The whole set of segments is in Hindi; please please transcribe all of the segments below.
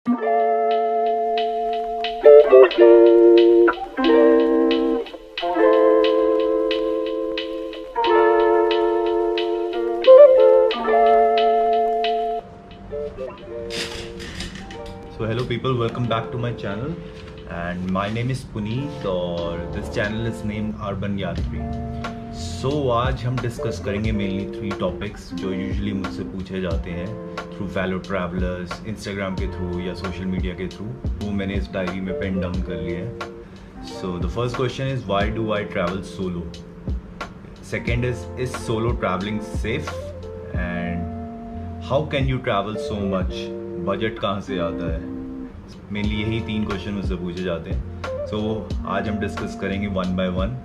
So hello people, welcome back to my channel and my name is Puneet और this channel is named Urban Yatri. So आज हम डिस्कस करेंगे मेनली 3 टॉपिक्स जो यूजुअली मुझसे पूछे जाते हैं थ्रू फेलो ट्रैवलर्स, इंस्टाग्राम के थ्रू या सोशल मीडिया के थ्रू। वो मैंने इस डायरी में पेन डाउन कर लिए हैं। So the first question is why do I travel solo. Second is solo travelling safe and how can you travel so much, budget कहाँ से आता है। मेनली यही 3 क्वेश्चन मुझसे पूछे जाते हैं। सो आज हम डिस्कस करेंगे one by one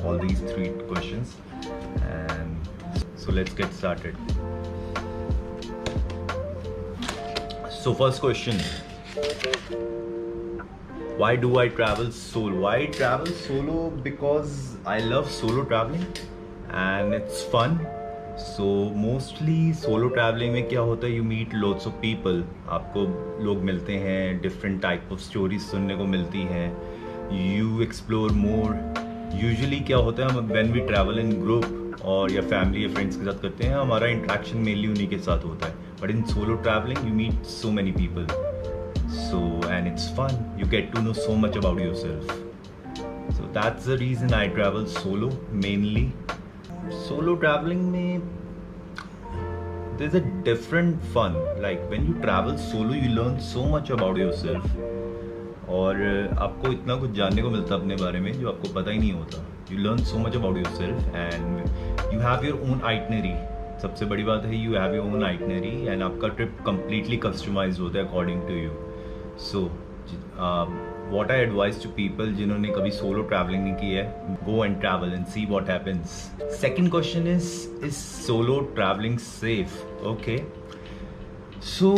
all these 3 questions and so let's get started. So first question, why do I travel solo? I travel solo because I love solo traveling and it's fun. So mostly solo traveling में क्या होता है, you meet lots of people, आपको लोग मिलते हैं, different type of stories सुनने को मिलती हैं, you explore more. Usually क्या होता है, when we travel in group और या family या friends के साथ करते हैं, हमारा interaction mainly उन्हीं के साथ होता है. But in solo traveling you meet so many people. So and it's fun, you get to know so much about yourself. So that's the reason I travel solo mainly. Solo traveling में there's a different fun. Like when you travel solo you learn so much about yourself. और आपको इतना कुछ जानने को मिलता है अपने बारे में जो आपको पता ही नहीं होता. You learn so much about yourself and you have your own itinerary. सबसे बड़ी बात है you have your own itinerary and आपका ट्रिप completely customized होता है according to you. So what I advise to people जिन्होंने कभी solo traveling नहीं की है, go and travel and see what happens. Second question is solo traveling safe? Okay. So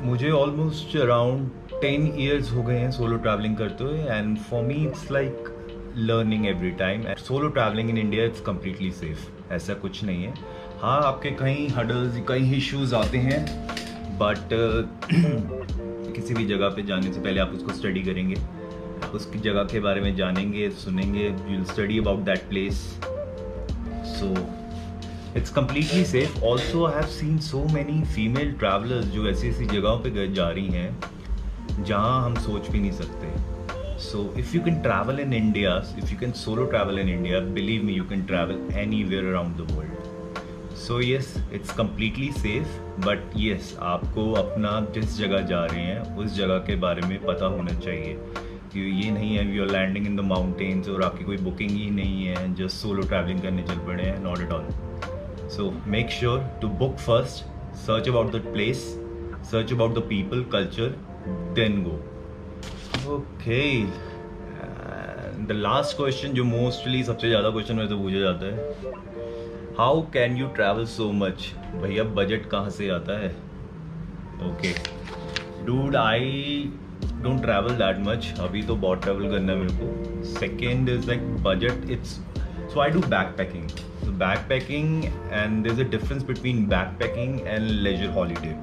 मुझे almost around 10 years हो गए हैं solo traveling करते हुए and for me it's like learning every time. And solo traveling in India it's completely safe. ऐसा कुछ नहीं है. हाँ, आपके कहीं hurdles, कहीं issues आते हैं but किसी भी जगह पे जाने से पहले आप उसको स्टडी करेंगे, आप उसकी जगह के बारे में जानेंगे, सुनेंगे, you will study about that place. So it's completely safe. Also I have seen so many female travellers जो ऐसी ऐसी जगहों पे जा रही हैं जहाँ हम सोच भी नहीं सकते. So if you can travel in India, if you can solo travel in India, believe me you can travel anywhere around the world. So yes, it's completely safe but yes, आपको अपना जिस जगह जा रहे हैं उस जगह के बारे में पता होना चाहिए कि ये नहीं है you are landing in the mountains और आपकी कोई बुकिंग ही नहीं है, जस्ट सोलो ट्रैवलिंग करने चल पड़े हैं. Not at all. So make sure to book first, search about the place, search about the people, culture, then go. Okay, the last question जो मोस्टली सबसे ज़्यादा क्वेश्चन में तो पूछा जाता है, how can you travel so much? भैया बजट कहाँ से आता है? Okay dude, I don't travel that much. अभी तो बहुत ट्रैवल करना है मेरे को. Second is like budget, it's so I do backpacking. Backpacking and there is a difference between backpacking and leisure holiday.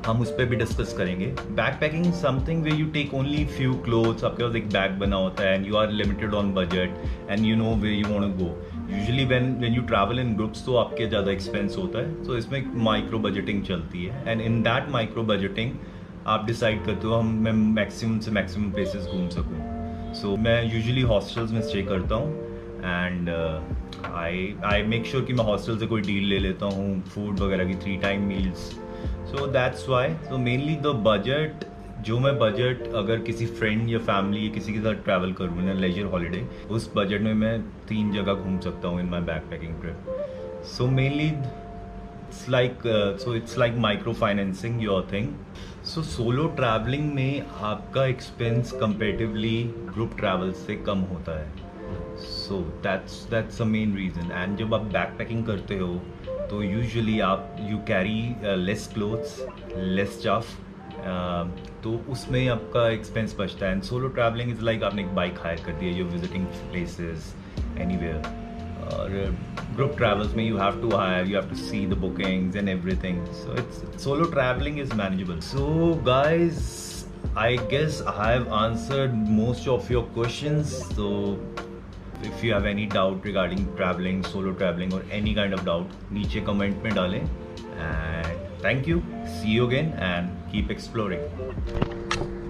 हम उस पर भी डिस्कस करेंगे. Backpacking is something way you take only few clothes, आपके पास एक बैग बना होता है and you are limited on budget and you know way you want to go. Usually when you travel in groups तो आपके ज़्यादा एक्सपेंस होता है, तो इसमें माइक्रो बजटिंग चलती है and in that micro budgeting आप डिसाइड करते हो मैं मैक्सिमम से मैक्सिमम प्लेसेस घूम सकूँ. सो मैं यूजुअली हॉस्टल्स में स्टे करता हूँ एंड आई मेक श्योर कि मैं हॉस्टल से कोई डील ले लेता हूँ फूड वगैरह की, 3 time meals. So that's why. So mainly the budget, जो मैं बजट अगर किसी फ्रेंड या फैमिली या किसी के साथ ट्रैवल करूँ ना लेजर हॉलीडे, उस बजट में मैं 3 जगह घूम सकता हूँ in my backpacking trip. So mainly it's like micro financing your thing. So solo travelling में आपका एक्सपेंस कंपेरेटिवली ग्रुप ट्रैवल से कम होता है. So that's the main reason. And जब आप बैक पैकिंग करते हो तो यूजुअली आप you carry less clothes, less stuff, तो उसमें आपका एक्सपेंस बचता है. And solo travelling is like आपने एक बाइक हायर कर दी है, यू विजिटिंग प्लेसेस एनीवेयर. और group travels में you have to hire, you have to see the bookings and everything. So it's solo traveling is manageable. So guys, I guess I have answered most of your questions. So if you have any doubt regarding traveling, solo traveling or any kind of doubt, नीचे comment में डालें. And thank you. See you again and keep exploring.